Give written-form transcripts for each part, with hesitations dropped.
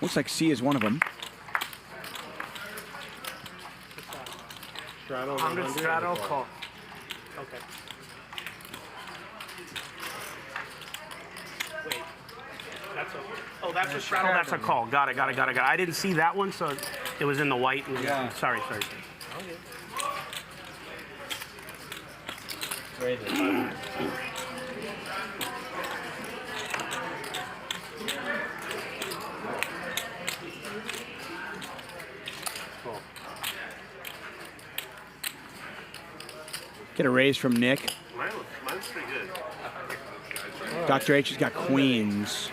Looks like C is one of them. Straddle 100 straddle call. Okay. Wait. That's a. Oh, that's a straddle. That's a call. Got it. I didn't see that one, so it was in the white. And Yeah. Sorry. Raise Get a raise from Nick. Mine's pretty good. Dr. H has got queens.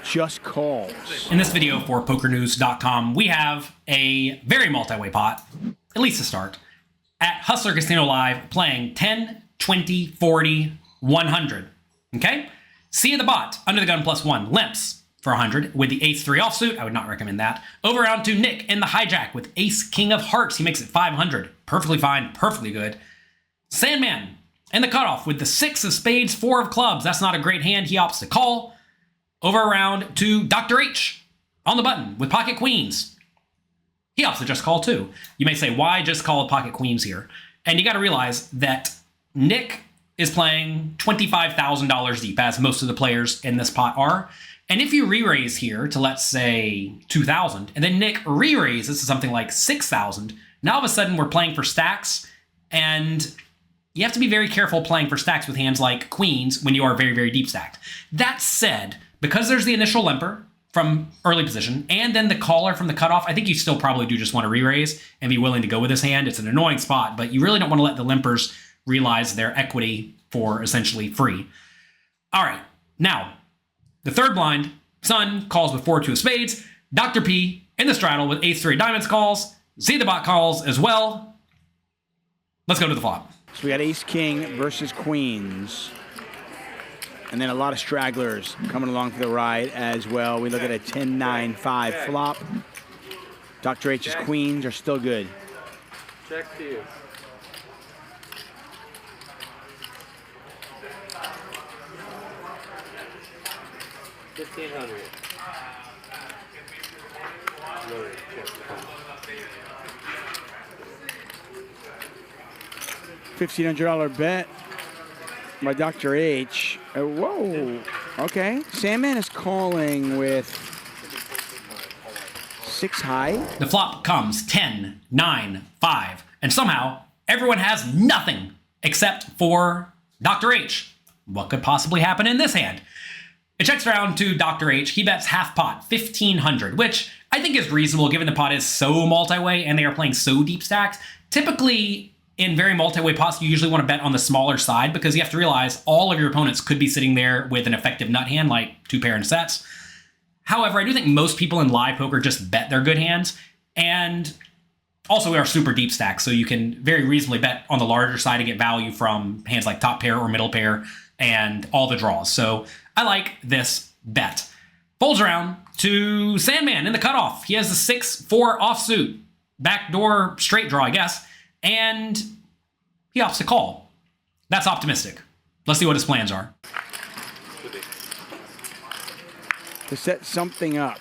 Just calls. In this video for PokerNews.com, we have a very multi-way pot, at least to start, at Hustler Casino Live playing 10, 20, 40, 100. Okay? C of the bot, under the gun +1, limps for 100 with the ace-3 offsuit. I would not recommend that. Over round to Nick in the hijack with ace-king of hearts. He makes it 500. Perfectly fine, perfectly good. Sandman in the cutoff with the 6 of spades, 4 of clubs. That's not a great hand. He opts to call. Over around to Dr. H on the button with pocket queens. He opts to just call too. You may say, why just call with pocket queens here? And you got to realize that Nick is playing $25,000 deep, as most of the players in this pot are. And if you re-raise here to, let's say, 2,000, and then Nick re-raises to something like 6,000, now all of a sudden we're playing for stacks, and you have to be very careful playing for stacks with hands like queens when you are very, very deep stacked. That said, because there's the initial limper from early position, and then the caller from the cutoff, I think you still probably do just want to re-raise and be willing to go with this hand. It's an annoying spot, but you really don't want to let the limpers realize their equity for essentially free. All right, now, the third blind, Sun calls with 4-2 of spades. Dr. P in the straddle with ace-3 of diamonds calls. Z the bot calls as well. Let's go to the flop. So we got ace-king versus queens. And then a lot of stragglers coming along for the ride as well. We look at a 10-9-5 flop. Dr. H's queens are still good. Check to you. $1,500. $1,500 bet by Dr. H. Whoa. Okay. Sandman is calling with 6 high. The flop comes 10, 9, 5, and somehow everyone has nothing except for Dr. H. What could possibly happen in this hand? It checks around to Dr. H. He bets half pot, 1,500, which I think is reasonable given the pot is so multi-way and they are playing so deep stacks. Typically, in very multi-way pots, you usually want to bet on the smaller side because you have to realize all of your opponents could be sitting there with an effective nut hand like 2 pair and sets. However, I do think most people in live poker just bet their good hands. And also we are super deep stacks, so you can very reasonably bet on the larger side and get value from hands like top pair or middle pair and all the draws. So I like this bet. Folds around to Sandman in the cutoff. He has the 6-4 offsuit. Backdoor straight draw, I guess. And he opts to call. That's optimistic. Let's see what his plans are. To set something up.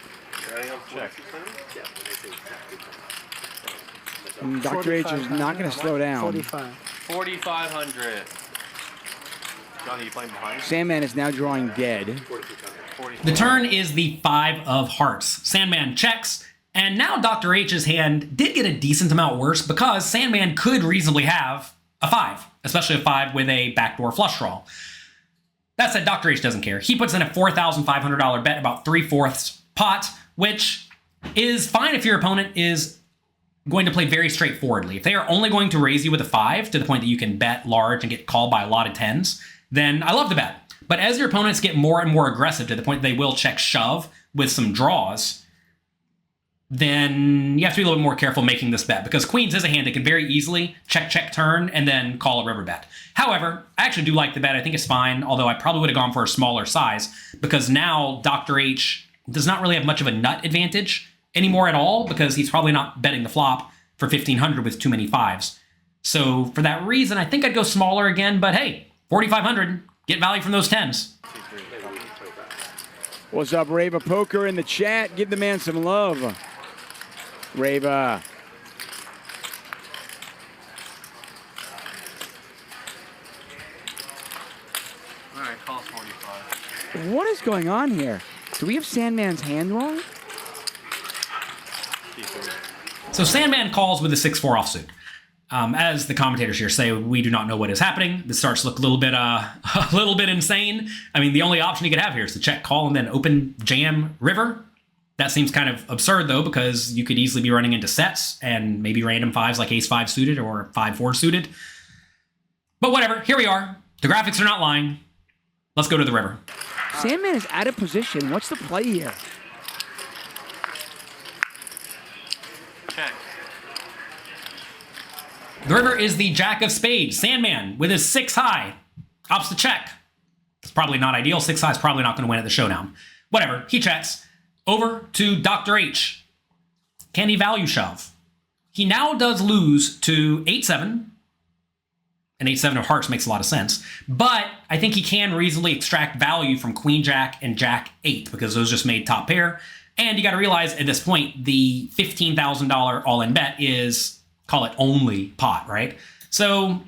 And Dr. H is not going to slow down. 4,500. Johnny, you playing behind? Sandman is now drawing dead. The turn is the 5 of hearts. Sandman checks. And now Dr. H's hand did get a decent amount worse because Sandman could reasonably have a 5, especially a 5 with a backdoor flush draw. That said, Dr. H doesn't care. He puts in a $4,500 bet, about 3/4 pot, which is fine if your opponent is going to play very straightforwardly. If they are only going to raise you with a 5 to the point that you can bet large and get called by a lot of 10s, then I love the bet. But as your opponents get more and more aggressive to the point that they will check shove with some draws, then you have to be a little bit more careful making this bet because queens is a hand that can very easily check, turn, and then call a river bet. However, I actually do like the bet. I think it's fine, although I probably would have gone for a smaller size because now Dr. H does not really have much of a nut advantage anymore at all because he's probably not betting the flop for 1,500 with too many 5s. So for that reason, I think I'd go smaller again, but hey, 4,500, get value from those 10s. What's up, Rava Poker in the chat? Give the man some love. Rava. All right, call 45. What is going on here? Do we have Sandman's hand wrong? So Sandman calls with a 6-4 offsuit. As the commentators here say, we do not know what is happening. This starts to look a little bit insane. I mean, the only option you could have here is to check call and then open jam river. That seems kind of absurd though, because you could easily be running into sets and maybe random fives like ace-5 suited or 5-4 suited. But whatever, here we are. The graphics are not lying. Let's go to the river. Sandman is out of position. What's the play here? Check. The river is the jack of spades. Sandman with his 6 high. Opts to check. It's probably not ideal. 6 high is probably not going to win at the showdown. Whatever, he checks. Over to Dr. H. Can he value shove? He now does lose to 8-7. And 8-7 of hearts makes a lot of sense. But I think he can reasonably extract value from Queen Jack and Jack 8 because those just made top pair. And you got to realize at this point, the $15,000 all-in bet is, call it only pot, right? So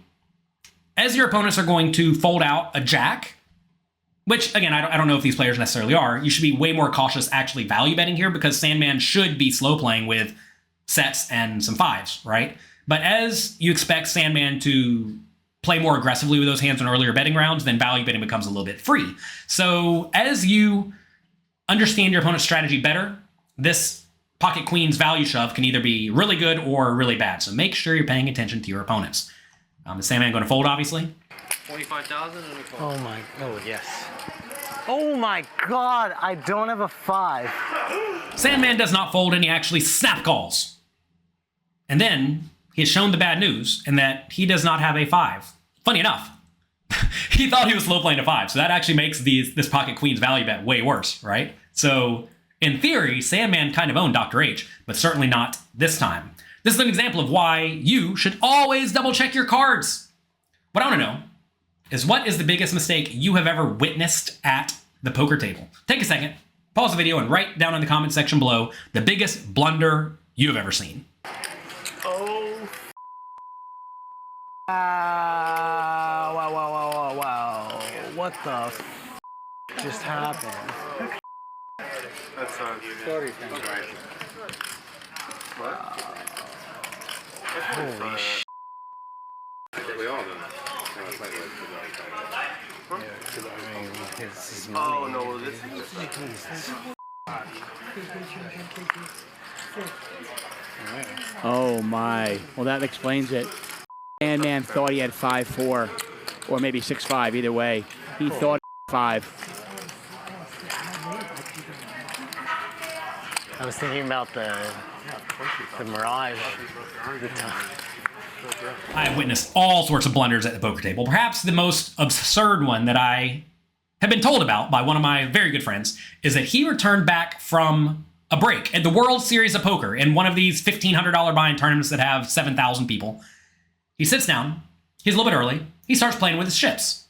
as your opponents are going to fold out a jack, which again, I don't know if these players necessarily are, you should be way more cautious actually value betting here because Sandman should be slow playing with sets and some fives, right? But as you expect Sandman to play more aggressively with those hands in earlier betting rounds, then value betting becomes a little bit free. So as you understand your opponent's strategy better, this pocket queen's value shove can either be really good or really bad. So make sure you're paying attention to your opponents. Is Sandman going to fold, obviously? 25,000 and a call. Oh my, oh yes. Oh my God, I don't have a 5. Sandman does not fold and he actually snap calls. And then he has shown the bad news in that he does not have a 5. Funny enough, he thought he was slow playing a 5. So that actually makes this pocket queen's value bet way worse, right? So in theory, Sandman kind of owned Dr. H, but certainly not this time. This is an example of why you should always double check your cards. What I want to know is what is the biggest mistake you have ever witnessed at the poker table? Take a second, pause the video, and write down in the comment section below the biggest blunder you have ever seen. Oh. Wow. What the just happened? That's on you. 40 things right. What? Holy shit. We all done that. Oh no, this is Oh my. Well, that explains it. Sandman thought he had 5-4 or maybe 6-5, either way. He thought 5. I was thinking about the mirage. I have witnessed all sorts of blunders at the poker table. Perhaps the most absurd one that I have been told about by one of my very good friends is that he returned back from a break at the World Series of Poker in one of these $1,500 buy-in tournaments that have 7,000 people. He sits down, he's a little bit early, he starts playing with his chips.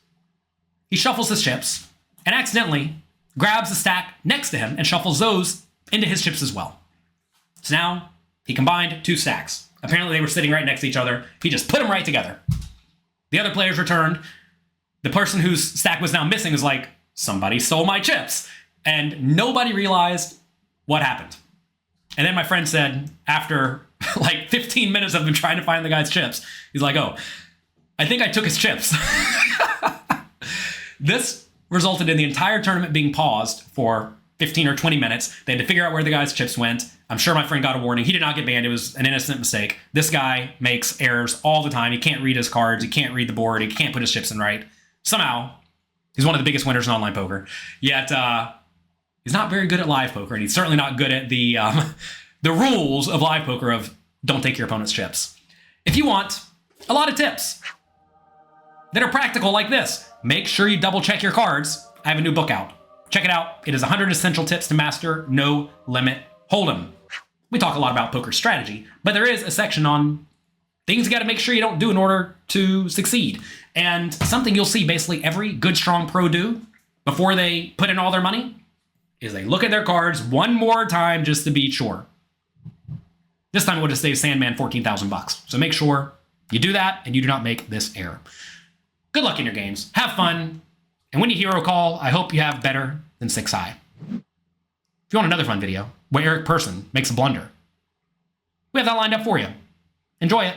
He shuffles his chips and accidentally grabs the stack next to him and shuffles those into his chips as well. So now he combined 2 stacks. Apparently they were sitting right next to each other. He just put them right together. The other players returned. The person whose stack was now missing was like, somebody stole my chips. And nobody realized what happened. And then my friend said, after like 15 minutes of him trying to find the guy's chips, he's like, oh, I think I took his chips. This resulted in the entire tournament being paused for 15 or 20 minutes. They had to figure out where the guy's chips went. I'm sure my friend got a warning. He did not get banned. It was an innocent mistake. This guy makes errors all the time. He can't read his cards. He can't read the board. He can't put his chips in right. Somehow, he's one of the biggest winners in online poker. Yet, he's not very good at live poker, and he's certainly not good at the rules of live poker of don't take your opponent's chips. If you want a lot of tips that are practical like this, make sure you double check your cards. I have a new book out. Check it out. It is 100 Essential Tips to Master No Limit Hold'em. We talk a lot about poker strategy, but there is a section on things you got to make sure you don't do in order to succeed. And something you'll see basically every good, strong pro do before they put in all their money is they look at their cards one more time just to be sure. This time it would have saved Sandman $14,000. So make sure you do that and you do not make this error. Good luck in your games. Have fun. And when you hero call, I hope you have better than 6i. If you want another fun video where Eric Person makes a blunder, we have that lined up for you. Enjoy it.